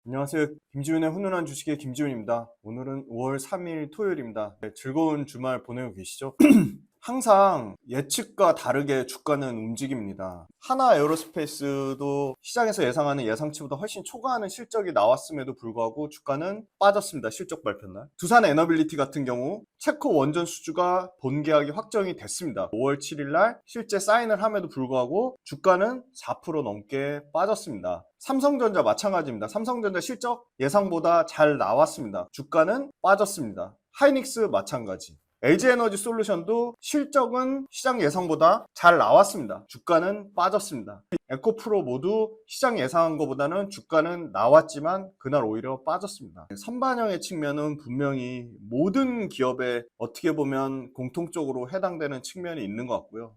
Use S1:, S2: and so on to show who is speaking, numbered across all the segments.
S1: 안녕하세요. 김지훈의 훈훈한 주식의 김지훈입니다. 오늘은 5월 3일 토요일입니다. 네, 즐거운 주말 보내고 계시죠? 항상 예측과 다르게 주가는 움직입니다. 하나 에어로스페이스도 시장에서 예상하는 예상치보다 훨씬 초과하는 실적이 나왔음에도 불구하고 주가는 빠졌습니다. 실적 발표날. 두산 에너빌리티 같은 경우 체코 원전 수주가 본계약이 확정이 됐습니다. 5월 7일 날 실제 사인을 함에도 불구하고 주가는 4% 넘게 빠졌습니다. 삼성전자 마찬가지입니다. 삼성전자 실적 예상보다 잘 나왔습니다. 주가는 빠졌습니다. 하이닉스 마찬가지. LG에너지솔루션도 실적은 시장 예상보다 잘 나왔습니다. 주가는 빠졌습니다. 에코프로 모두 시장 예상한 것보다는 주가는 나왔지만 그날 오히려 빠졌습니다. 선반영의 측면은 분명히 모든 기업에 어떻게 보면 공통적으로 해당되는 측면이 있는 것 같고요.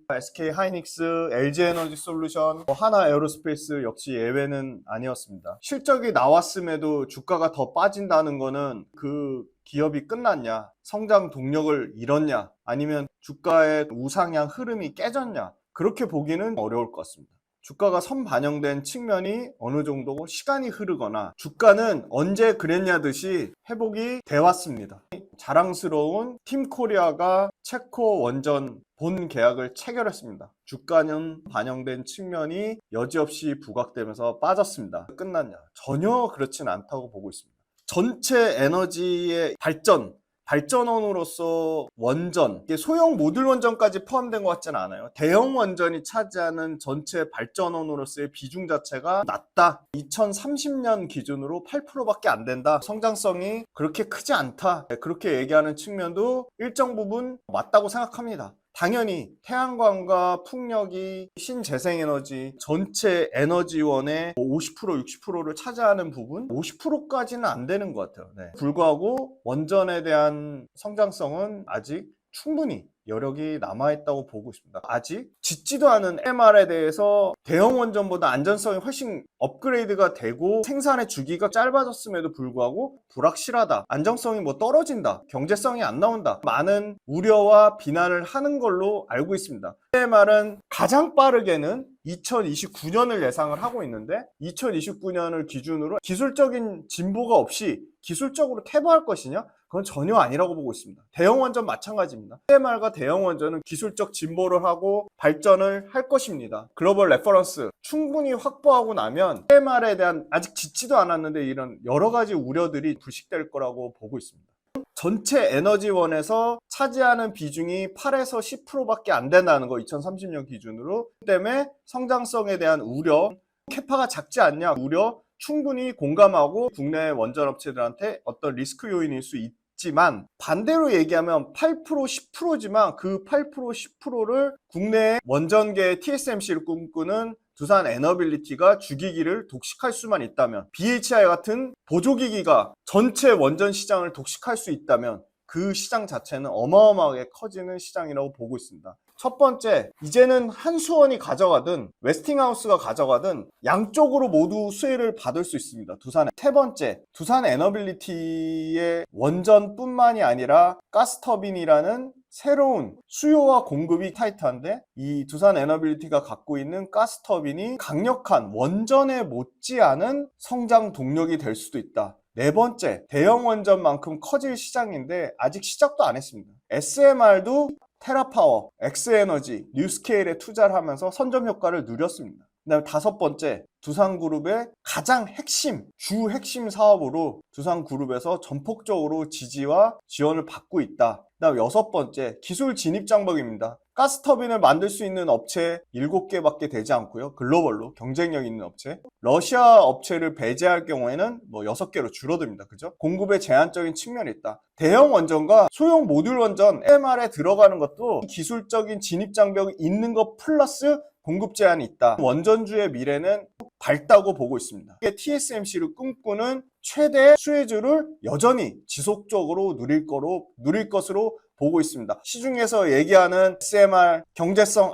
S1: SK 하이닉스, LG에너지솔루션, 하나 에어로스페이스 역시 예외는 아니었습니다. 실적이 나왔음에도 주가가 더 빠진다는 거는 그 기업이 끝났냐, 성장 동력을 잃었냐, 아니면 주가의 우상향 흐름이 깨졌냐, 그렇게 보기는 어려울 것 같습니다. 주가가 선반영된 측면이 어느 정도 시간이 흐르거나 주가는 언제 그랬냐듯이 회복이 돼 왔습니다. 자랑스러운 팀코리아가 체코 원전 본 계약을 체결했습니다. 주가는 반영된 측면이 여지없이 부각되면서 빠졌습니다. 끝났냐? 전혀 그렇진 않다고 보고 있습니다. 전체 에너지의 발전원으로서 원전, 이게 소형 모듈 원전까지 포함된 것 같지는 않아요. 대형 원전이 차지하는 전체 발전원으로서의 비중 자체가 낮다. 2030년 기준으로 8%밖에 안 된다. 성장성이 그렇게 크지 않다. 그렇게 얘기하는 측면도 일정 부분 맞다고 생각합니다. 당연히 태양광과 풍력이 신재생에너지 전체 에너지원의 50%, 60%를 차지하는 부분 50%까지는 안 되는 것 같아요. 네. 불구하고 원전에 대한 성장성은 아직 충분히 여력이 남아있다고 보고 있습니다. 아직 짓지도 않은 MR에 대해서 대형 원전보다 안전성이 훨씬 업그레이드가 되고 생산의 주기가 짧아졌음에도 불구하고 불확실하다. 안정성이 떨어진다. 경제성이 안 나온다. 많은 우려와 비난을 하는 걸로 알고 있습니다. MR은 가장 빠르게는 2029년을 예상을 하고 있는데 2029년을 기준으로 기술적인 진보가 없이 기술적으로 퇴보할 것이냐? 그건 전혀 아니라고 보고 있습니다. 대형 원전 마찬가지입니다. CMR과 대형 원전은 기술적 진보를 하고 발전을 할 것입니다. 글로벌 레퍼런스 충분히 확보하고 나면 CMR에 대한 아직 짓지도 않았는데 이런 여러 가지 우려들이 불식될 거라고 보고 있습니다. 전체 에너지원에서 차지하는 비중이 8에서 10%밖에 안 된다는 거 2030년 기준으로. 그 때문에 성장성에 대한 우려, 캐파가 작지 않냐 우려 충분히 공감하고 국내 원전 업체들한테 어떤 리스크 요인일 수 있지만 반대로 얘기하면 8% 10%지만 그 8% 10%를 국내 원전계 TSMC를 꿈꾸는 두산 에너빌리티가 주기기를 독식할 수만 있다면 BHI 같은 보조기기가 전체 원전 시장을 독식할 수 있다면 그 시장 자체는 어마어마하게 커지는 시장이라고 보고 있습니다. 첫 번째, 이제는 한수원이 가져가든 웨스팅하우스가 가져가든 양쪽으로 모두 수혜를 받을 수 있습니다. 두산에. 세 번째, 두산 에너빌리티의 원전뿐만이 아니라 가스터빈이라는 새로운 수요와 공급이 타이트한데 이 두산 에너빌리티가 갖고 있는 가스터빈이 강력한 원전에 못지않은 성장 동력이 될 수도 있다. 네 번째, 대형 원전만큼 커질 시장인데 아직 시작도 안 했습니다. SMR도 테라파워, 엑스에너지, 뉴스케일에 투자를 하면서 선점 효과를 누렸습니다. 그다음에 다섯 번째, 두산그룹의 가장 주 핵심 사업으로 두산그룹에서 전폭적으로 지지와 지원을 받고 있다. 그다음 여섯 번째, 기술 진입 장벽입니다. 가스터빈을 만들 수 있는 업체 7개밖에 되지 않고요. 글로벌로 경쟁력 있는 업체. 러시아 업체를 배제할 경우에는 6개로 줄어듭니다. 그죠? 공급에 제한적인 측면이 있다. 대형 원전과 소형 모듈 원전 MR에 들어가는 것도 기술적인 진입 장벽이 있는 것 플러스 공급 제한이 있다. 원전주의 미래는 밝다고 보고 있습니다. TSMC를 꿈꾸는 최대 수혜주를 여전히 지속적으로 누릴 것으로 보고 있습니다. 시중에서 얘기하는 SMR, 경제성,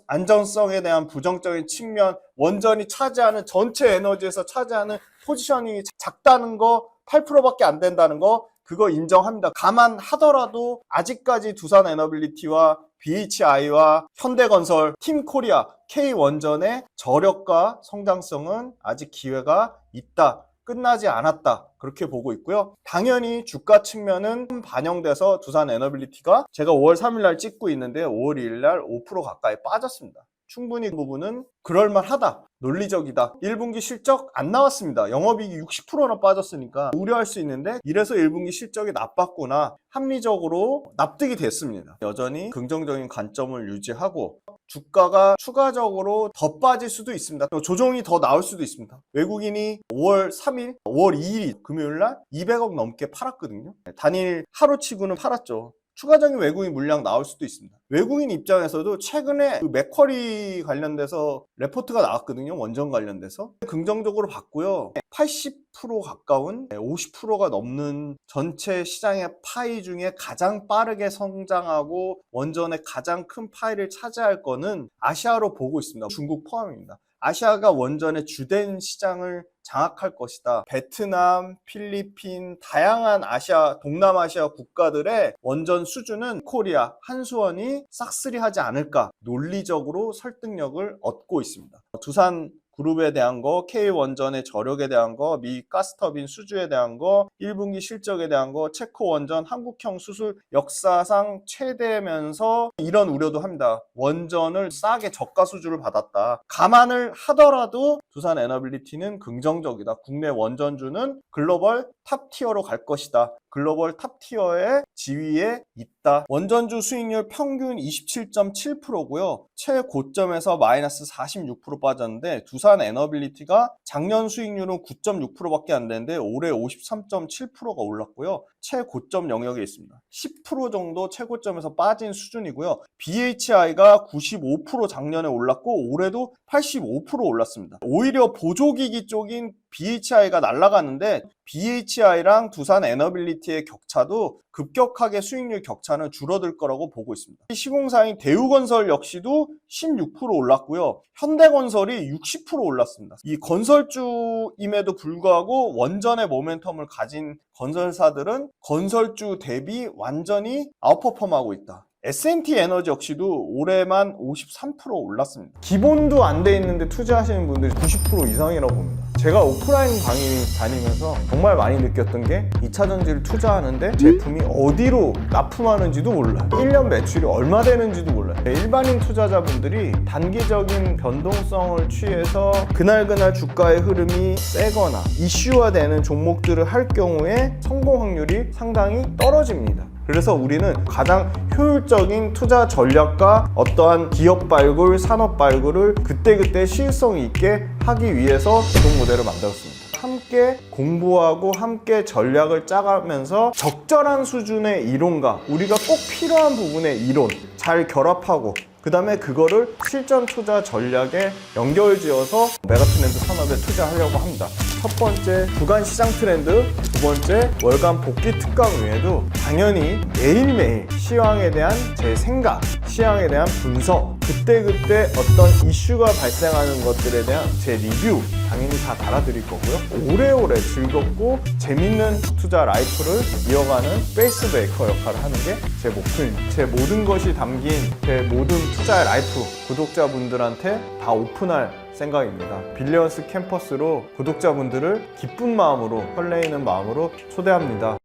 S1: 안전성에 대한 부정적인 측면, 원전이 차지하는 전체 에너지에서 차지하는 포지셔닝이 작다는 거, 8%밖에 안 된다는 거, 그거 인정합니다. 감안하더라도 아직까지 두산 에너빌리티와 BHI와 현대건설, 팀코리아, K원전의 저력과 성장성은 아직 기회가 있다. 끝나지 않았다. 그렇게 보고 있고요. 당연히 주가 측면은 반영돼서 두산 에너빌리티가 제가 5월 3일 날 찍고 있는데 5월 2일 날 5% 가까이 빠졌습니다. 충분히 그 부분은 그럴만하다. 논리적이다. 1분기 실적 안 나왔습니다. 영업이익이 60%나 빠졌으니까 우려할 수 있는데 이래서 1분기 실적이 나빴구나. 합리적으로 납득이 됐습니다. 여전히 긍정적인 관점을 유지하고 주가가 추가적으로 더 빠질 수도 있습니다. 조정이 더 나올 수도 있습니다. 외국인이 5월 3일, 5월 2일 금요일날 200억 넘게 팔았거든요. 단일 하루치고는 팔았죠. 추가적인 외국인 물량 나올 수도 있습니다. 외국인 입장에서도 최근에 그 맥쿼리 관련돼서 레포트가 나왔거든요. 원전 관련돼서. 긍정적으로 봤고요. 80% 가까운 50%가 넘는 전체 시장의 파이 중에 가장 빠르게 성장하고 원전의 가장 큰 파이를 차지할 거는 아시아로 보고 있습니다. 중국 포함입니다. 아시아가 원전의 주된 시장을 장악할 것이다. 베트남, 필리핀, 다양한 아시아, 동남아시아 국가들의 원전 수주는 코리아, 한수원이 싹쓸이하지 않을까 논리적으로 설득력을 얻고 있습니다. 두산 그룹에 대한 거, K원전의 저력에 대한 거, 미 가스터빈 수주에 대한 거, 1분기 실적에 대한 거, 체코원전 한국형 수술 역사상 최대면서 이런 우려도 합니다. 원전을 싸게 저가 수주를 받았다. 감안을 하더라도 두산 에너빌리티는 긍정적이다. 국내 원전주는 글로벌 탑티어로 갈 것이다. 글로벌 탑티어의 지위에 있다. 원전주 수익률 평균 27.7%고요. 최고점에서 마이너스 46% 빠졌는데 두산 에너빌리티가 작년 수익률은 9.6%밖에 안 되는데 올해 53.7%가 올랐고요. 최고점 영역에 있습니다. 10% 정도 최고점에서 빠진 수준이고요. BHI가 95% 작년에 올랐고 올해도 85% 올랐습니다. 오히려 보조기기 쪽인 BHI가 날아갔는데 BHI랑 두산 에너빌리티의 격차도 급격하게 수익률 격차는 줄어들 거라고 보고 있습니다. 시공사인 대우건설 역시도 16% 올랐고요. 현대건설이 60% 올랐습니다. 이 건설주임에도 불구하고 원전의 모멘텀을 가진 건설사들은 건설주 대비 완전히 아웃퍼폼하고 있다. S&T 에너지 역시도 올해만 53% 올랐습니다. 기본도 안 돼 있는데 투자하시는 분들이 90% 이상이라고 봅니다. 제가 오프라인 강의 다니면서 정말 많이 느꼈던 게 2차전지를 투자하는데 제품이 어디로 납품하는지도 몰라요. 1년 매출이 얼마 되는지도 몰라요. 일반인 투자자분들이 단기적인 변동성을 취해서 그날그날 주가의 흐름이 세거나 이슈화되는 종목들을 할 경우에 성공 확률이 상당히 떨어집니다. 그래서 우리는 가장 효율적인 투자 전략과 어떠한 기업 발굴, 산업 발굴을 그때그때 시의성 있게 하기 위해서 이동 모델을 만들었습니다. 함께 공부하고 함께 전략을 짜가면서 적절한 수준의 이론과 우리가 꼭 필요한 부분의 이론 잘 결합하고 그 다음에 그거를 실전 투자 전략에 연결지어서 메가트렌드 산업에 투자하려고 합니다. 첫 번째 주간 시장 트렌드, 두 번째 월간 복귀 특강 외에도 당연히 매일매일 시황에 대한 제 생각, 시황에 대한 분석, 그때그때 어떤 이슈가 발생하는 것들에 대한 제 리뷰 당연히 다 달아드릴 거고요. 오래오래 즐겁고 재밌는 투자 라이프를 이어가는 페이스메이커 역할을 하는 게 제 목표입니다. 제 모든 것이 담긴 제 모든 투자 라이프 구독자분들한테 다 오픈할 생각입니다. 빌리언스 캠퍼스로 구독자분들을 기쁜 마음으로 설레이는 마음으로 초대합니다.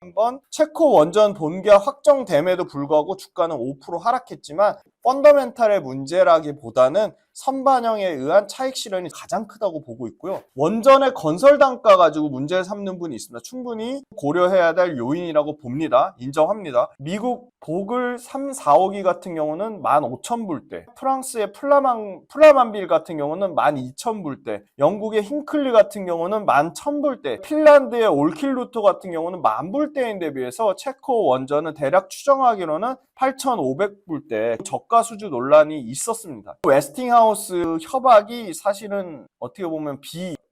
S1: 한번 체코 원전 본계화 확정됨에도 불구하고 주가는 5% 하락했지만 펀더멘탈의 문제라기보다는 선반영에 의한 차익 실현이 가장 크다고 보고 있고요. 원전의 건설 단가 가지고 문제를 삼는 분이 있습니다. 충분히 고려해야 될 요인이라고 봅니다. 인정합니다. 미국 보글 3, 4호기 같은 경우는 15,000불대, 프랑스의 플라만빌 같은 경우는 12,000불대, 영국의 힌클리 같은 경우는 11,000불대, 핀란드의 올킬루토 같은 경우는 10,000불대인데 비해서 체코 원전은 대략 추정하기로는 8,500불대 저가 수주 논란이 있었습니다. 웨스팅하우스 협약이 사실은 어떻게 보면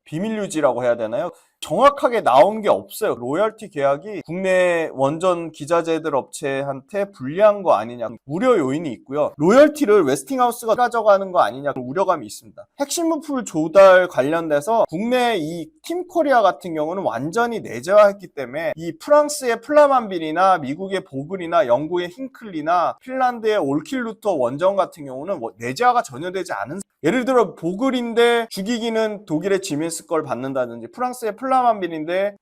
S1: 비밀 유지라고 해야 되나요? 정확하게 나온 게 없어요. 로열티 계약이 국내 원전 기자재들 업체한테 불리한 거 아니냐 우려 요인이 있고요. 로열티를 웨스팅하우스가 가져가는 거 아니냐 우려감이 있습니다. 핵심 부품 조달 관련돼서 국내 이 팀코리아 같은 경우는 완전히 내재화했기 때문에 이 프랑스의 플라만빌이나 미국의 보글이나 영국의 힌클리나 핀란드의 올킬루터 원전 같은 경우는 내재화가 전혀 되지 않은, 예를 들어 보글인데 주기기는 독일의 지멘스 걸 받는다든지 프랑스의 플라만빌인데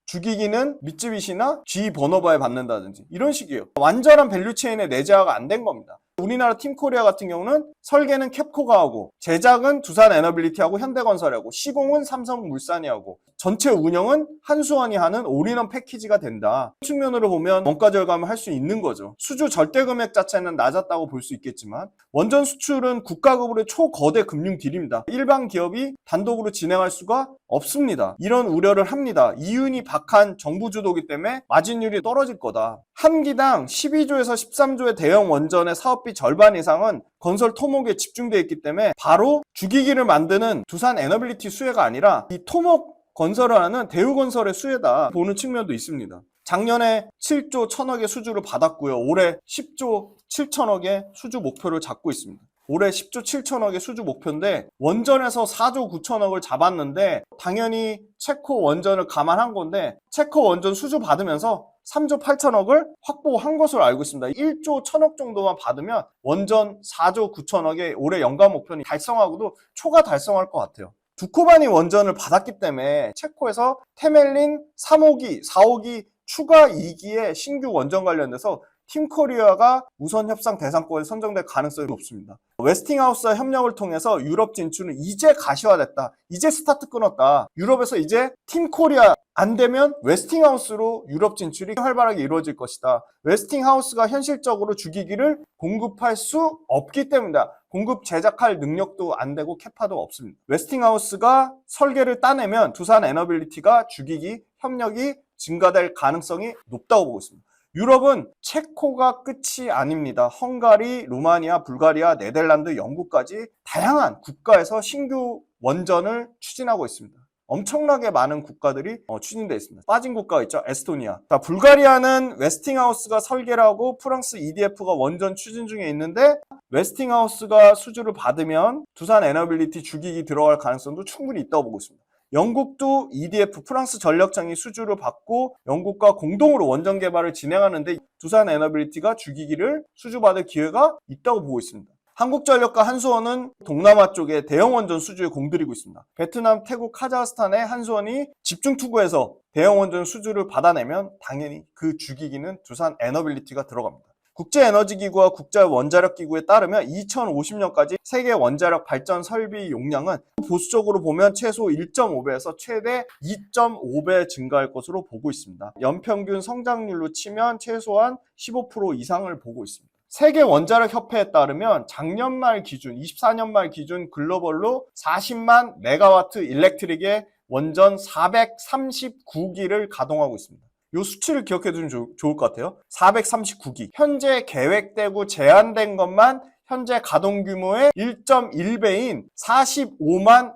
S1: 주기기는 미쯔비시나 GE 버너바에 받는다든지 이런 식이에요. 완전한 밸류체인의 내재화가 안 된 겁니다. 우리나라 팀코리아 같은 경우는 설계는 캡코가 하고 제작은 두산 에너빌리티하고 현대건설이 하고 시공은 삼성물산이 하고 전체 운영은 한수원이 하는 올인원 패키지가 된다. 측면으로 보면 원가 절감을 할 수 있는 거죠. 수주 절대 금액 자체는 낮았다고 볼 수 있겠지만 원전 수출은 국가급으로의 초거대 금융 딜입니다. 일반 기업이 단독으로 진행할 수가 없습니다. 이런 우려를 합니다. 이윤이 박한 정부 주도기 때문에 마진율이 떨어질 거다. 한 기당 12조에서 13조의 대형 원전의 사업비 절반 이상은 건설 토목에 집중되어 있기 때문에 바로 주기기를 만드는 두산 에너빌리티 수혜가 아니라 이 토목 건설을 하는 대우건설의 수혜다 보는 측면도 있습니다. 작년에 7조 1천억의 수주를 받았고요. 올해 10조 7천억의 수주 목표를 잡고 있습니다. 올해 10조 7천억의 수주 목표인데 원전에서 4조 9천억을 잡았는데 당연히 체코 원전을 감안한 건데 체코 원전 수주 받으면서 3조 8천억을 확보한 것으로 알고 있습니다. 1조 1천억 정도만 받으면 원전 4조 9천억의 올해 연간 목표는 달성하고도 초과 달성할 것 같아요. 두코바니 원전을 받았기 때문에 체코에서 테멜린 3호기, 4호기 추가 2기의 신규 원전 관련돼서 팀코리아가 우선 협상 대상권에 선정될 가능성이 높습니다. 웨스팅하우스와 협력을 통해서 유럽 진출은 이제 가시화됐다. 이제 스타트 끊었다. 유럽에서 이제 팀코리아 안 되면 웨스팅하우스로 유럽 진출이 활발하게 이루어질 것이다. 웨스팅하우스가 현실적으로 주기기를 공급할 수 없기 때문이다. 공급 제작할 능력도 안 되고 캐파도 없습니다. 웨스팅하우스가 설계를 따내면 두산 에너빌리티가 주기기 협력이 증가될 가능성이 높다고 보고 있습니다. 유럽은 체코가 끝이 아닙니다. 헝가리, 루마니아, 불가리아, 네덜란드, 영국까지 다양한 국가에서 신규 원전을 추진하고 있습니다. 엄청나게 많은 국가들이 추진되어 있습니다. 빠진 국가가 있죠. 에스토니아. 자, 불가리아는 웨스팅하우스가 설계를 하고 프랑스 EDF가 원전 추진 중에 있는데 웨스팅하우스가 수주를 받으면 두산 에너빌리티 주기기 들어갈 가능성도 충분히 있다고 보고 있습니다. 영국도 EDF 프랑스 전력청이 수주를 받고 영국과 공동으로 원전 개발을 진행하는데 두산 에너빌리티가 주기기를 수주받을 기회가 있다고 보고 있습니다. 한국전력과 한수원은 동남아 쪽에 대형 원전 수주에 공들이고 있습니다. 베트남, 태국, 카자흐스탄의 한수원이 집중 투구해서 대형 원전 수주를 받아내면 당연히 그 주기기는 두산 에너빌리티가 들어갑니다. 국제에너지기구와 국제원자력기구에 따르면 2050년까지 세계 원자력 발전 설비 용량은 보수적으로 보면 최소 1.5배에서 최대 2.5배 증가할 것으로 보고 있습니다. 연평균 성장률로 치면 최소한 15% 이상을 보고 있습니다. 세계 원자력 협회에 따르면 작년 말 기준, 24년 말 기준 글로벌로 40만 메가와트 일렉트릭의 원전 439기를 가동하고 있습니다. 이 수치를 기억해 두면 좋을 것 같아요. 439기. 현재 계획되고 제한된 것만 현재 가동 규모의 1.1배인 45만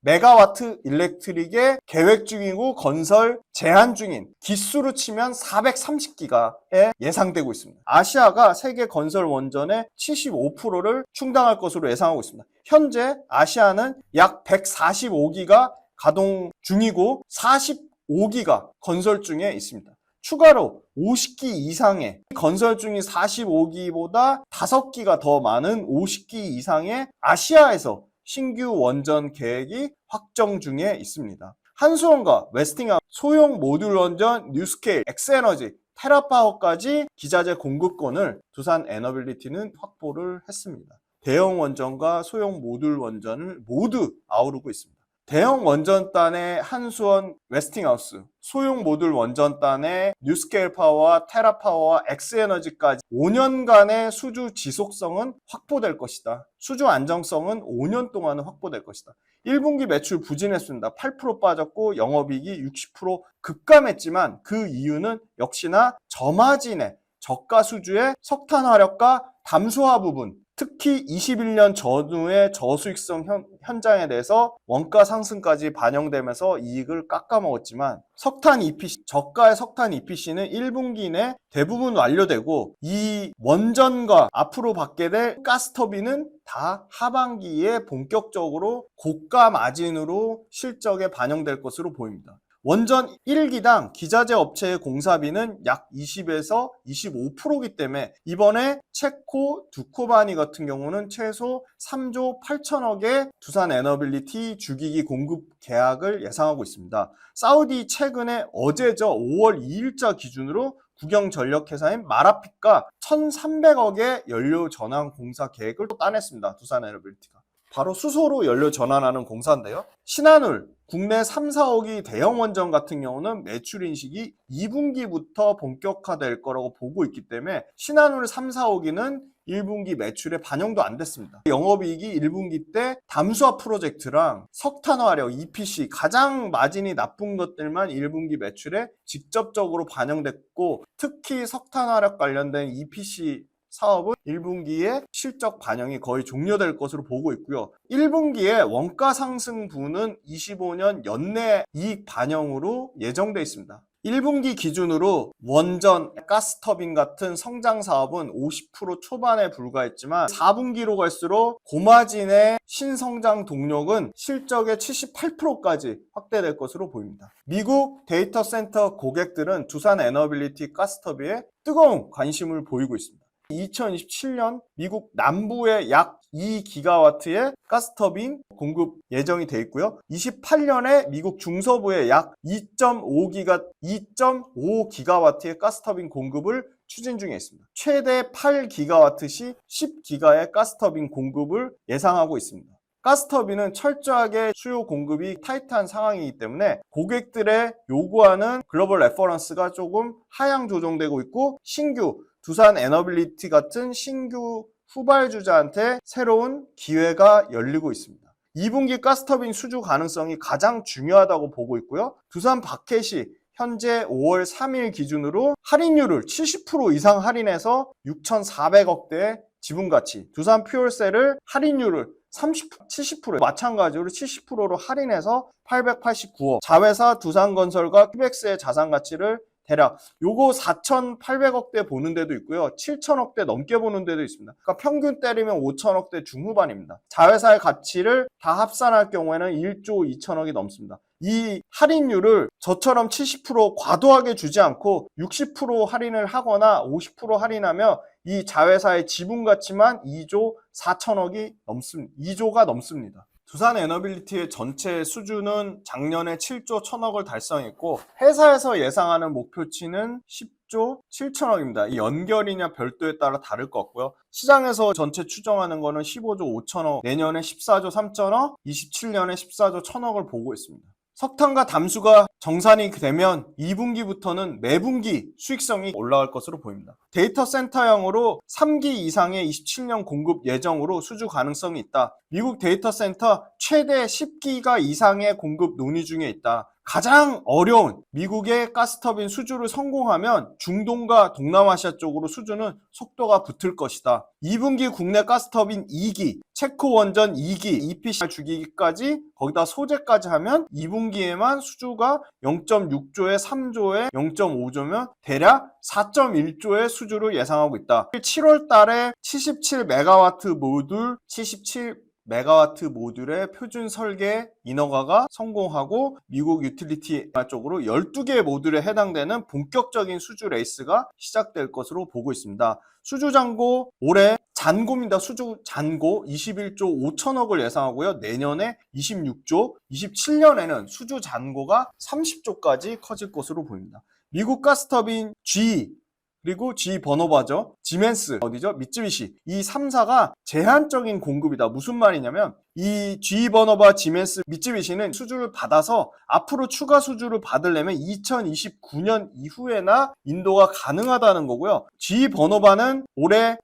S1: 메가와트 일렉트릭의 계획 중이고 건설 제한 중인 기수로 치면 430기가에 예상되고 있습니다. 아시아가 세계 건설 원전의 75%를 충당할 것으로 예상하고 있습니다. 현재 아시아는 약 145기가 가동 중이고 45기가 건설 중에 있습니다. 추가로 50기 이상의 건설 중인 45기보다 5기가 더 많은 50기 이상의 아시아에서 신규 원전 계획이 확정 중에 있습니다. 한수원과 웨스팅하우스, 소형 모듈 원전, 뉴스케일, 엑스에너지, 테라파워까지 기자재 공급권을 두산 에너빌리티는 확보를 했습니다. 대형 원전과 소형 모듈 원전을 모두 아우르고 있습니다. 대형 원전단의 한수원, 웨스팅하우스, 소형 모듈 원전단의 뉴스케일 파워와 테라파워와 엑스에너지까지 5년간의 수주 지속성은 확보될 것이다. 수주 안정성은 5년 동안은 확보될 것이다. 1분기 매출 부진했습니다. 8% 빠졌고 영업이익이 60% 급감했지만 그 이유는 역시나 저마진의 저가 수주의 석탄 화력과 담소화 부분, 특히 21년 전후의 저수익성 현장에 대해서 원가 상승까지 반영되면서 이익을 깎아먹었지만 석탄 EPC, 저가의 석탄 EPC는 1분기 내 대부분 완료되고 이 원전과 앞으로 받게 될 가스터빈은 다 하반기에 본격적으로 고가 마진으로 실적에 반영될 것으로 보입니다. 원전 1기당 기자재 업체의 공사비는 약 20에서 25%이기 때문에 이번에 체코 두코바니 같은 경우는 최소 3조 8천억의 두산 에너빌리티 주기기 공급 계약을 예상하고 있습니다. 사우디 최근에 어제죠 5월 2일자 기준으로 국영전력회사인 마라핏과 1,300억의 연료 전환 공사 계획을 또 따냈습니다. 두산 에너빌리티가. 바로 수소로 연료 전환하는 공사인데요. 신한울, 국내 3, 4호기 대형 원전 같은 경우는 매출 인식이 2분기부터 본격화될 거라고 보고 있기 때문에 신한울 3, 4호기는 1분기 매출에 반영도 안 됐습니다. 영업이익이 1분기 때 담수화 프로젝트랑 석탄화력, EPC 가장 마진이 나쁜 것들만 1분기 매출에 직접적으로 반영됐고 특히 석탄화력 관련된 EPC 사업은 1분기에 실적 반영이 거의 종료될 것으로 보고 있고요. 1분기에 원가 상승분은 25년 연내 이익 반영으로 예정되어 있습니다. 1분기 기준으로 원전, 가스터빈 같은 성장 사업은 50% 초반에 불과했지만 4분기로 갈수록 고마진의 신성장 동력은 실적의 78%까지 확대될 것으로 보입니다. 미국 데이터 센터 고객들은 두산 에너빌리티 가스터빈에 뜨거운 관심을 보이고 있습니다. 2027년 미국 남부에 약 2기가와트의 가스터빈 공급 예정이 되어 있고요. 28년에 미국 중서부에 약 2.5기가와트의 가스터빈 공급을 추진 중에 있습니다. 최대 8기가와트 시 10기가의 가스터빈 공급을 예상하고 있습니다. 가스터빈은 철저하게 수요 공급이 타이트한 상황이기 때문에 고객들의 요구하는 글로벌 레퍼런스가 조금 하향 조정되고 있고 신규 두산 에너빌리티 같은 신규 후발주자한테 새로운 기회가 열리고 있습니다. 2분기 가스터빈 수주 가능성이 가장 중요하다고 보고 있고요. 두산 바켓이 현재 5월 3일 기준으로 할인율을 70% 이상 할인해서 6,400억대의 지분가치, 두산 퓨얼셀을 할인율을 70% 마찬가지로 70%로 할인해서 889억, 자회사 두산건설과 큐벡스의 자산가치를 대략 요거 4,800억대 보는 데도 있고요. 7,000억대 넘게 보는 데도 있습니다. 그러니까 평균 때리면 5,000억대 중후반입니다. 자회사의 가치를 다 합산할 경우에는 1조 2천억이 넘습니다. 이 할인율을 저처럼 70% 과도하게 주지 않고 60% 할인을 하거나 50% 할인하면 이 자회사의 지분 가치만 2조 4천억이 넘습니다. 2조가 넘습니다. 두산 에너빌리티의 전체 수주는 작년에 7조 1천억을 달성했고 회사에서 예상하는 목표치는 10조 7천억입니다. 이 연결이냐 별도에 따라 다를 것 같고요. 시장에서 전체 추정하는 거는 15조 5천억, 내년에 14조 3천억, 27년에 14조 1천억을 보고 있습니다. 석탄과 담수가 정산이 되면 2분기부터는 매분기 수익성이 올라갈 것으로 보입니다. 데이터 센터형으로 3기 이상의 27년 공급 예정으로 수주 가능성이 있다. 미국 데이터 센터 최대 10기가 이상의 공급 논의 중에 있다. 가장 어려운 미국의 가스터빈 수주를 성공하면 중동과 동남아시아 쪽으로 수주는 속도가 붙을 것이다. 2분기 국내 가스터빈 2기, 체코 원전 2기, EPC 주기기까지 거기다 소재까지 하면 2분기에만 수주가 0.6조에 3조에 0.5조면 대략 4.1조의 수주를 예상하고 있다. 7월 달에 77메가와트 모듈 77메가와트 모듈의 표준 설계 인허가가 성공하고 미국 유틸리티 쪽으로 12개의 모듈에 해당되는 본격적인 수주 레이스가 시작될 것으로 보고 있습니다. 수주 잔고 올해 잔고입니다. 수주 잔고 21조 5천억을 예상하고요. 내년에 26조, 27년에는 수주 잔고가 30조까지 커질 것으로 보입니다. 미국 가스터빈 G 그리고 G 버너바죠. 지멘스 어디죠? 미쯔비시. 이 3사가 제한적인 공급이다. 무슨 말이냐면 이 G 버너바, 지멘스, 미쯔비시는 수주를 받아서 앞으로 추가 수주를 받으려면 2029년 이후에나 인도가 가능하다는 거고요. G 버너바는 올해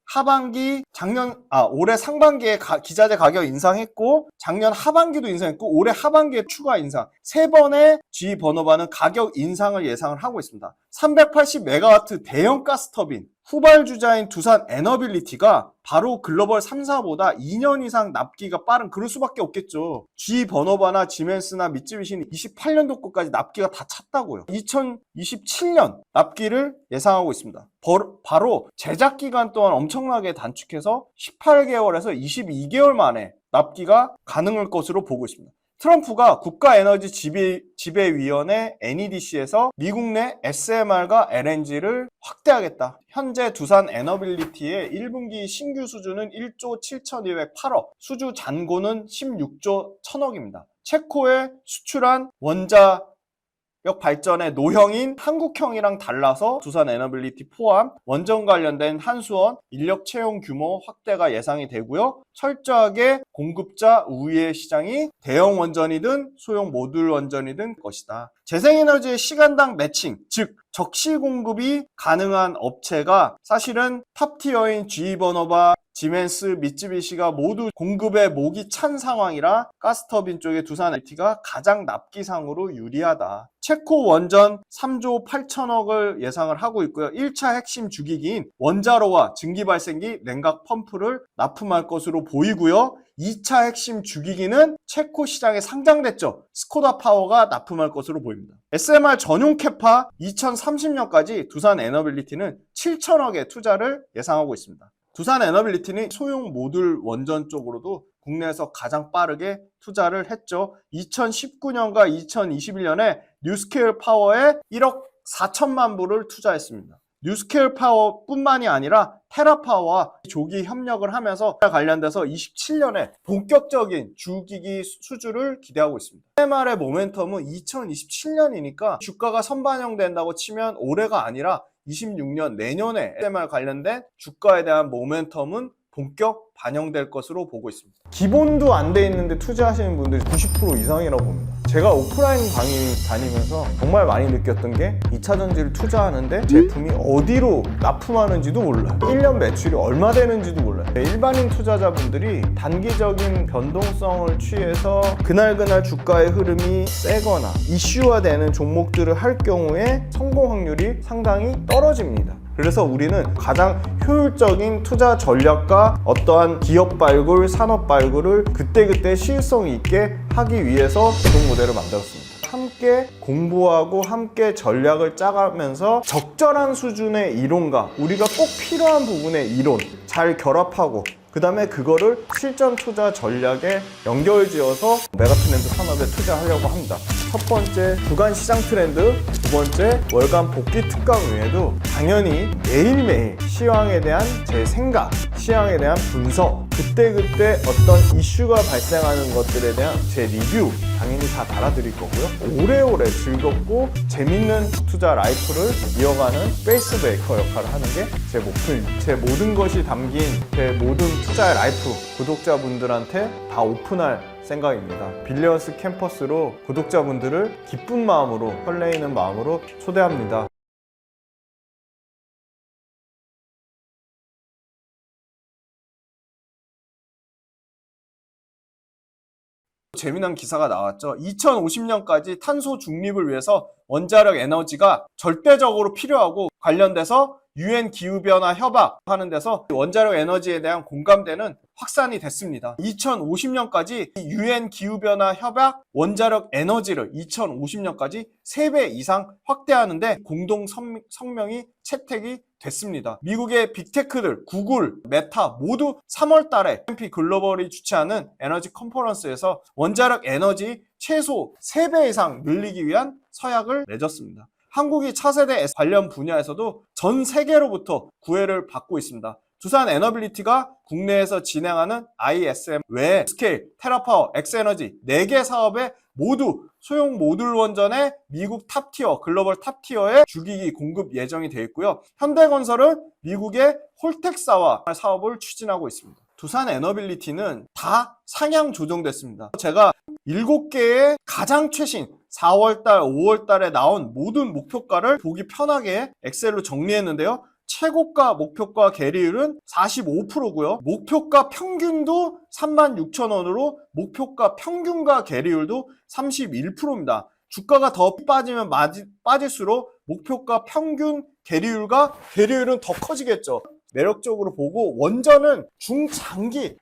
S1: 올해 상반기에 기자재 가격 인상했고 작년 하반기도 인상했고 올해 하반기에 추가 인상. 3번의 G 버너바는 가격 인상을 예상을 하고 있습니다. 380메가와트 대형 가스터빈 후발주자인 두산 에너빌리티가 바로 글로벌 3사보다 2년 이상 납기가 빠른, 그럴 수밖에 없겠죠. G 버너바나 지멘스나 미쯔비시는 28년도 거까지 납기가 다 찼다고요. 2027년 납기를 예상하고 있습니다. 바로 제작 기간 또한 엄청나게 단축해서 18개월에서 22개월 만에 납기가 가능할 것으로 보고 있습니다. 트럼프가 국가에너지 지배위원회 NEDC에서 미국 내 SMR과 LNG를 확대하겠다. 현재 두산 에너빌리티의 1분기 신규 수주는 1조 7,208억, 수주 잔고는 16조 1,000억입니다. 체코에 수출한 원자력 발전의 노형인 한국형이랑 달라서 두산 에너빌리티 포함 원전 관련된 한수원 인력 채용 규모 확대가 예상이 되고요. 철저하게 공급자 우위의 시장이 대형 원전이든 소형 모듈 원전이든 것이다. 재생에너지의 시간당 매칭, 즉 적시 공급이 가능한 업체가 사실은 탑티어인 GE 버너바, 지멘스, 미쯔비시가 모두 공급에 목이 찬 상황이라 가스터빈 쪽에 두산 에너빌리티가 가장 납기상으로 유리하다. 체코 원전 3조 8천억을 예상을 하고 있고요. 1차 핵심 주기기인 원자로와 증기발생기, 냉각 펌프를 납품할 것으로 보이고요. 2차 핵심 주기기는 체코 시장에 상장됐죠. 스코다 파워가 납품할 것으로 보입니다. SMR 전용 캐파 2030년까지 두산 에너빌리티는 7천억의 투자를 예상하고 있습니다. 두산 에너빌리티는 소형 모듈 원전 쪽으로도 국내에서 가장 빠르게 투자를 했죠. 2019년과 2021년에 뉴스케일 파워에 1억 4천만 불을 투자했습니다. 뉴스케일 파워뿐만이 아니라 테라파워와 조기 협력을 하면서 관련돼서 27년에 본격적인 주기기 수주를 기대하고 있습니다. SMR의 모멘텀은 2027년이니까 주가가 선반영된다고 치면 올해가 아니라 26년 내년에 SMR 관련된 주가에 대한 모멘텀은 본격 반영될 것으로 보고 있습니다. 기본도 안 돼 있는데 투자하시는 분들이 90% 이상이라고 봅니다. 제가 오프라인 강의 다니면서 정말 많이 느꼈던 게 2차전지를 투자하는데 제품이 어디로 납품하는지도 몰라요. 1년 매출이 얼마 되는지도 몰라요. 일반인 투자자분들이 단기적인 변동성을 취해서 그날그날 주가의 흐름이 세거나 이슈화되는 종목들을 할 경우에 성공 확률이 상당히 떨어집니다. 그래서 우리는 가장 효율적인 투자 전략과 어떠한 기업 발굴, 산업 발굴을 그때그때 시일성 있게 하기 위해서 구독 모델을 만들었습니다. 함께 공부하고 함께 전략을 짜가면서 적절한 수준의 이론과 우리가 꼭 필요한 부분의 이론 잘 결합하고 그 다음에 그거를 실전 투자 전략에 연결지어서 메가트렌드 산업에 투자하려고 합니다. 첫 번째 주간 시장 트렌드, 두 번째 월간 복귀 특강 외에도 당연히 매일매일 시황에 대한 제 생각, 시황에 대한 분석, 그때그때 어떤 이슈가 발생하는 것들에 대한 제 리뷰 당연히 다 달아드릴 거고요. 오래오래 즐겁고 재밌는 투자 라이프를 이어가는 페이스 브레이커 역할을 하는 게 제 목표입니다. 제 모든 것이 담긴 제 모든 투자의 라이프 구독자분들한테 다 오픈할 생각입니다. 빌리언스 캠퍼스로 구독자분들을 기쁜 마음으로, 설레이는 마음으로 초대합니다. 재미난 기사가 나왔죠. 2050년까지 탄소 중립을 위해서 원자력 에너지가 절대적으로 필요하고 관련돼서 UN 기후변화 협약하는 데서 원자력 에너지에 대한 공감대는 확산이 됐습니다. 2050년까지 UN 기후변화 협약 원자력 에너지를 2050년까지 3배 이상 확대하는데 공동 성명이 채택이 됐습니다. 미국의 빅테크들, 구글, 메타 모두 3월 달에 S&P 글로벌이 주최하는 에너지 컨퍼런스에서 원자력 에너지 최소 3배 이상 늘리기 위한 서약을 맺었습니다. 한국이 차세대 관련 분야에서도 전 세계로부터 구애를 받고 있습니다. 두산 에너빌리티가 국내에서 진행하는 ISM 외에 스케일, 테라파워, 엑스에너지 4개 사업에 모두 소형 모듈 원전의 미국 탑티어, 글로벌 탑티어의 주기기 공급 예정이 되어 있고요. 현대건설은 미국의 홀텍사와 사업을 추진하고 있습니다. 두산 에너빌리티는 다 상향 조정됐습니다. 제가 7개의 가장 최신 4월달, 5월달에 나온 모든 목표가를 보기 편하게 엑셀로 정리했는데요. 최고가 목표가 계리율은 45%고요. 목표가 평균도 36,000원으로 목표가 평균가 계리율도 31%입니다. 주가가 더 빠지면 빠질수록 목표가 평균 계리율과 계리율은 더 커지겠죠. 매력적으로 보고 원전은 중장기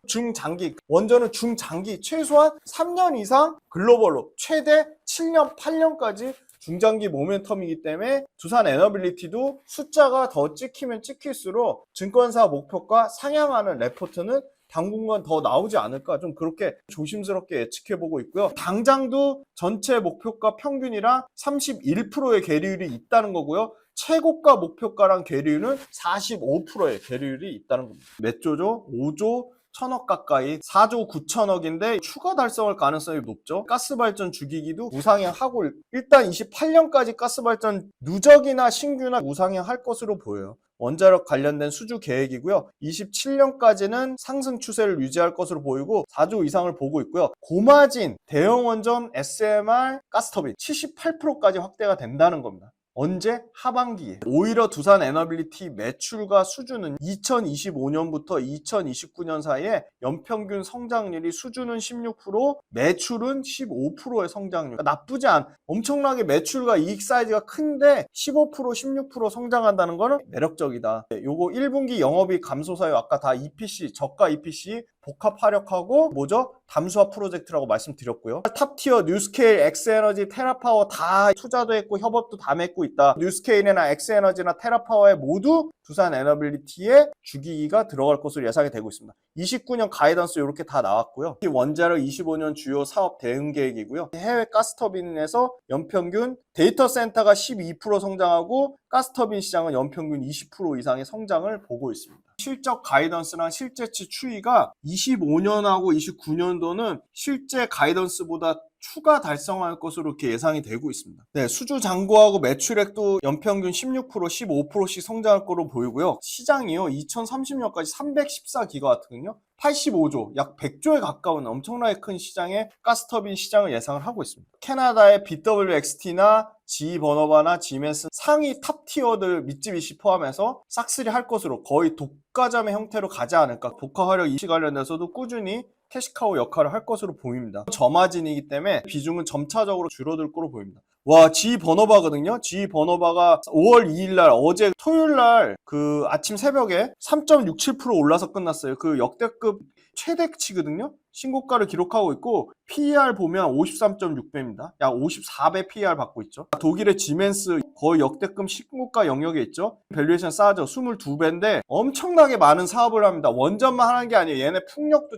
S1: 원전은 중장기 최소한 3년 이상 글로벌로 최대 7년 8년까지 중장기 모멘텀이기 때문에 두산 에너빌리티도 숫자가 더 찍히면 찍힐수록 증권사 목표가 상향하는 레포트는 당분간 더 나오지 않을까 좀 그렇게 조심스럽게 예측해보고 있고요. 당장도 전체 목표가 평균이랑 31%의 계리율이 있다는 거고요. 최고가 목표가랑 계리율은 45%의 계리율이 있다는 겁니다. 몇 조죠? 5조 1000억 가까이 4조 9천억인데 추가 달성할 가능성이 높죠. 가스발전 주기기도 우상향하고 일단 28년까지 가스발전 누적이나 신규나 우상향할 것으로 보여요. 원자력 관련된 수주 계획이고요. 27년까지는 상승 추세를 유지할 것으로 보이고 4조 이상을 보고 있고요. 고마진, 대형원전, SMR, 가스터빈 78%까지 확대가 된다는 겁니다. 언제? 하반기에. 오히려 두산 에너빌리티 매출과 수주는 2025년부터 2029년 사이에 연평균 성장률이 수주는 16%, 매출은 15%의 성장률. 나쁘지 않. 엄청나게 매출과 이익 사이즈가 큰데 15%, 16% 성장한다는 거는 매력적이다. 요거 1분기 영업이익 감소 사유 아까 다 EPC, 저가 EPC 복합 화력하고 뭐죠? 담수화 프로젝트라고 말씀드렸고요. 탑티어, 뉴스케일, 엑스에너지, 테라파워 다 투자도 했고 협업도 다 맺고 있다. 뉴스케일이나 엑스에너지나 테라파워에 모두 두산 에너빌리티의 주기가 들어갈 것으로 예상이 되고 있습니다. 29년 가이던스 이렇게 다 나왔고요. 원자력 25년 주요 사업 대응 계획이고요. 해외 가스터빈에서 연평균 데이터 센터가 12% 성장하고 가스터빈 시장은 연평균 20% 이상의 성장을 보고 있습니다. 실적 가이던스랑 실제치 추이가 25년하고 29년도는 실제 가이던스보다 추가 달성할 것으로 이렇게 예상이 되고 있습니다. 네, 수주 잔고하고 매출액도 연평균 16%, 15%씩 성장할 거로 보이고요. 시장이요, 2030년까지 314기가와트거든요. 85조, 약 100조에 가까운 엄청나게 큰 시장의 가스터빈 시장을 예상을 하고 있습니다. 캐나다의 BWXT나 GE 버너바나 지멘스 상위 탑티어들 미쯔비시 포함해서 싹쓸이 할 것으로 거의 독과점의 형태로 가지 않을까. 복합화력 이시 관련돼서도 꾸준히 캐시카우 역할을 할 것으로 보입니다. 저마진이기 때문에 비중은 점차적으로 줄어들 거로 보입니다. 와, GE 버너바거든요. GE 버너바가 5월 2일날 어제 토요일날 그 아침 새벽에 3.67% 올라서 끝났어요. 그 역대급 최대치거든요. 신고가를 기록하고 있고 PER 보면 53.6배입니다. 약 54배 PER 받고 있죠. 독일의 지멘스 거의 역대급 신고가 영역에 있죠. 밸류에이션 싸죠. 22배인데 엄청나게 많은 사업을 합니다. 원전만 하는 게 아니에요. 얘네 풍력도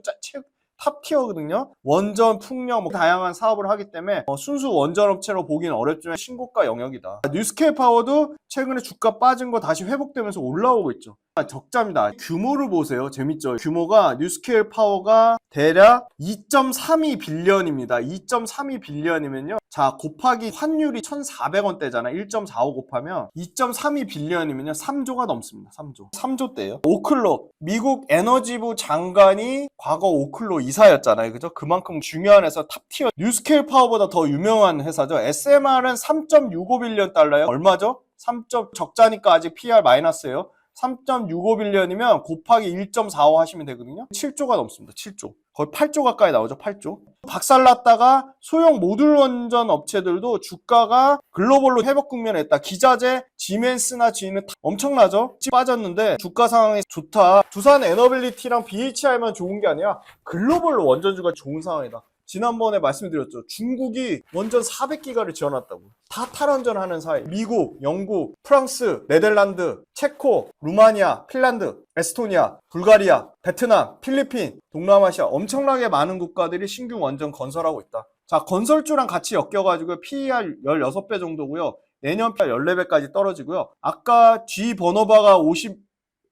S1: 탑티어거든요. 원전, 풍력, 다양한 사업을 하기 때문에 순수 원전 업체로 보기는 어렵지만 신고가 영역이다. 뉴스케일 파워도 최근에 주가 빠진 거 다시 회복되면서 올라오고 있죠. 적자입니다. 규모를 보세요. 재밌죠? 규모가 뉴스케일 파워가 대략 2.32 빌리언입니다. 2.32 빌리언이면요. 자, 곱하기 환율이 1,400원대잖아. 1.45 곱하면 2.32 빌리언이면요. 3조가 넘습니다. 3조대예요. 오클로, 미국 에너지부 장관이 과거 오클로 이사였잖아요. 그죠? 그만큼 중요한 회사 탑티어. 뉴스케일 파워보다 더 유명한 회사죠. SMR은 3.65 빌리언 달러예요. 얼마죠? 3점 적자니까 아직 PR 마이너스예요. 3.65 빌리언이면 곱하기 1.45 하시면 되거든요. 7조가 넘습니다. 7조. 거의 8조 가까이 나오죠. 8조. 박살났다가 소형 모듈 원전 업체들도 주가가 글로벌로 회복 국면에 있다. 기자재, 지멘스나 G는 엄청나죠? 빠졌는데 주가 상황이 좋다. 두산 에너빌리티랑 BHI만 좋은 게 아니라 글로벌로 원전주가 좋은 상황이다. 지난번에 말씀드렸죠. 중국이 원전 400기가를 지어놨다고. 다 탈원전하는 사이. 미국, 영국, 프랑스, 네덜란드, 체코, 루마니아, 핀란드, 에스토니아, 불가리아, 베트남, 필리핀, 동남아시아 엄청나게 많은 국가들이 신규 원전 건설하고 있다. 자, 건설주랑 같이 엮여가지고 PER 16배 정도고요. 내년 PER 14배까지 떨어지고요. 아까 GE 버너바가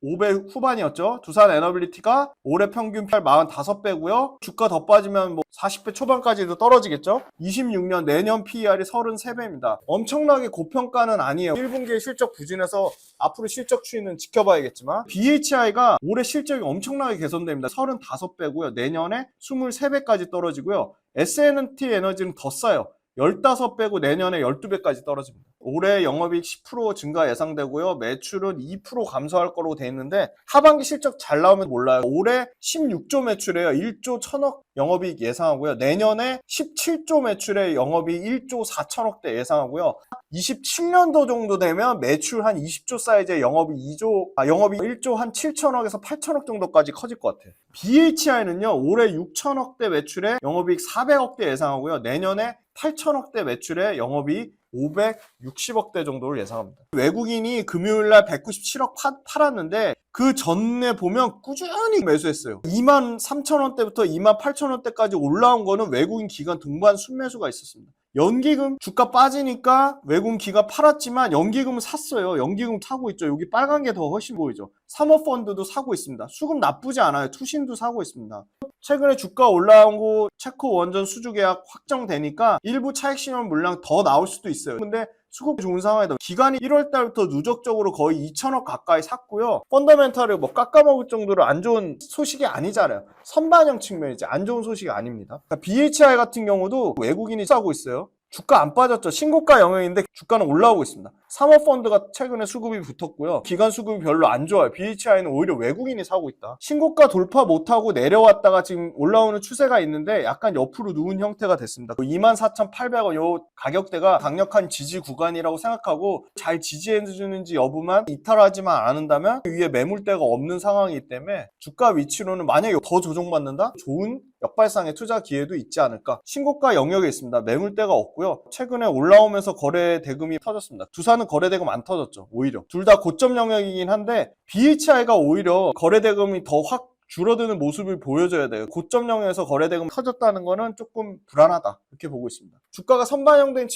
S1: 5배 후반이었죠. 두산 에너빌리티가 올해 평균 PER 45배고요. 주가 더 빠지면 40배 초반까지도 떨어지겠죠. 26년 내년 PER이 33배입니다. 엄청나게 고평가는 아니에요. 1분기에 실적 부진해서 앞으로 실적 추이는 지켜봐야겠지만 BHI가 올해 실적이 엄청나게 개선됩니다. 35배고요. 내년에 23배까지 떨어지고요. S&T 에너지는 더 싸요. 15배고 내년에 12배까지 떨어집니다. 올해 영업이익 10% 증가 예상되고요. 매출은 2% 감소할 거라고 돼 있는데 하반기 실적 잘 나오면 몰라요. 올해 16조 매출이에요. 1조 1천억 영업이익 예상하고요. 내년에 17조 매출에 영업이익 1조 4천억대 예상하고요. 27년도 정도 되면 매출 한 20조 사이즈의 영업이익 1조 한 7천억에서 8천억 정도까지 커질 것 같아요. BHI는요, 올해 6천억대 매출에 영업이익 400억대 예상하고요. 내년에 8천억대 매출에 영업이익 560억대 정도를 예상합니다. 외국인이 금요일날 197억 팔았는데 그 전에 보면 꾸준히 매수했어요. 2만 3천원대부터 2만 8천원대까지 올라온 거는 외국인 기관 동반 순매수가 있었습니다. 연기금 주가 빠지니까 외국인 기관 팔았지만 연기금은 샀어요. 연기금 사고 있죠. 여기 빨간 게 더 훨씬 보이죠. 사모펀드도 사고 있습니다. 수급 나쁘지 않아요. 투신도 사고 있습니다. 최근에 주가 올라온 거 체코 원전 수주 계약 확정되니까 일부 차익 신용 물량 더 나올 수도 있어요. 근데 수급이 좋은 상황이다. 기관이 1월 달부터 누적적으로 거의 2천억 가까이 샀고요. 펀더멘탈을 뭐 깎아먹을 정도로 안 좋은 소식이 아니잖아요. 선반영 측면이지 안 좋은 소식이 아닙니다. 그러니까 BHI 같은 경우도 외국인이 사고 있어요. 주가 안 빠졌죠. 신고가 영역인데 주가는 올라오고 있습니다. 사모펀드가 최근에 수급이 붙었고요. 기관 수급이 별로 안 좋아요. BHI는 오히려 외국인이 사고 있다. 신고가 돌파 못하고 내려왔다가 지금 올라오는 추세가 있는데 약간 옆으로 누운 형태가 됐습니다. 24,800원 요 가격대가 강력한 지지 구간이라고 생각하고 잘 지지해주는지 여부만 이탈하지만 않는다면 위에 매물대가 없는 상황이기 때문에 주가 위치로는 만약에 더 조정받는다? 좋은 역발상의 투자 기회도 있지 않을까. 신고가 영역에 있습니다. 매물대가 없고요. 최근에 올라오면서 거래 대금이 터졌습니다. 두산은 거래 대금 안 터졌죠. 오히려 둘 다 고점 영역이긴 한데 BHI가 오히려 거래 대금이 더 확 줄어드는 모습을 보여줘야 돼요. 고점 영역에서 거래 대금 터졌다는 거는 조금 불안하다 이렇게 보고 있습니다. 주가가 선반영된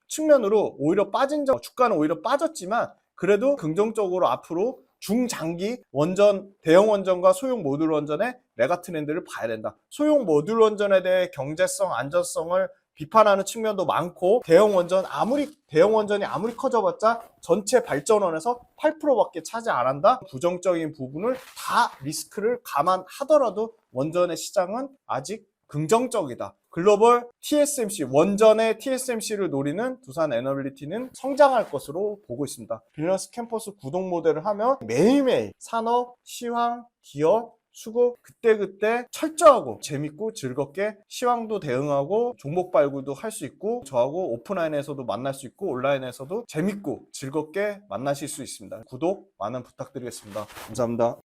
S1: 측면으로 오히려 주가는 오히려 빠졌지만 그래도 긍정적으로 앞으로 중장기 원전, 대형 원전과 소형 모듈 원전의 메가 트렌드를 봐야 된다. 소형 모듈 원전에 대해 경제성, 안전성을 비판하는 측면도 많고 대형 원전이 아무리 커져봤자 전체 발전원에서 8%밖에 차지 안 한다. 부정적인 부분을 다 리스크를 감안하더라도 원전의 시장은 아직 긍정적이다. 글로벌 TSMC, 원전의 TSMC를 노리는 두산 에너빌리티는 성장할 것으로 보고 있습니다. 밸런스 캠퍼스 구독 모델을 하면 매일매일 산업, 시황, 기업, 수급 그때그때 철저하고 재밌고 즐겁게 시황도 대응하고 종목 발굴도 할 수 있고 저하고 오프라인에서도 만날 수 있고 온라인에서도 재밌고 즐겁게 만나실 수 있습니다. 구독 많은 부탁드리겠습니다. 감사합니다.